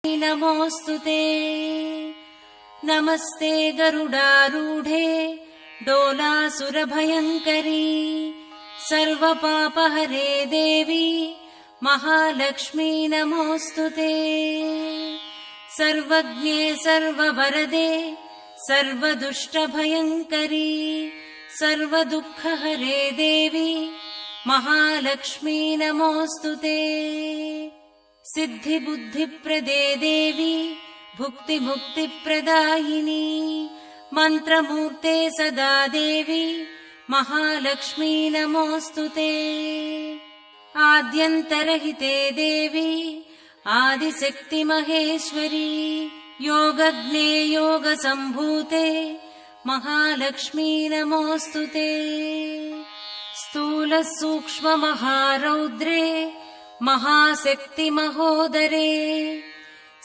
नमोऽस्तुते। नमस्ते गरुडारूढे डोलासुरभयङ्करी सर्वपापहरे देवी महालक्ष्मी नमोऽस्तुते। सर्वज्ञे सर्ववरदे सर्वदुष्टभयङ्करी सर्वदुःखहरे देवी महालक्ष्मी नमोऽस्तुते। सिद्धिबुद्धिप्रदे देवी भुक्तिमुक्तिप्रदायिनी मन्त्रमूर्ते सदा देवी महालक्ष्मी नमोऽस्तुते। आद्यन्तरहिते देवी आदिशक्तिमहेश्वरी योगज्ञे योगसम्भूते महालक्ष्मी नमोऽस्तुते। स्थूलसूक्ष्ममहारौद्रे महाशक्तिमहोदरे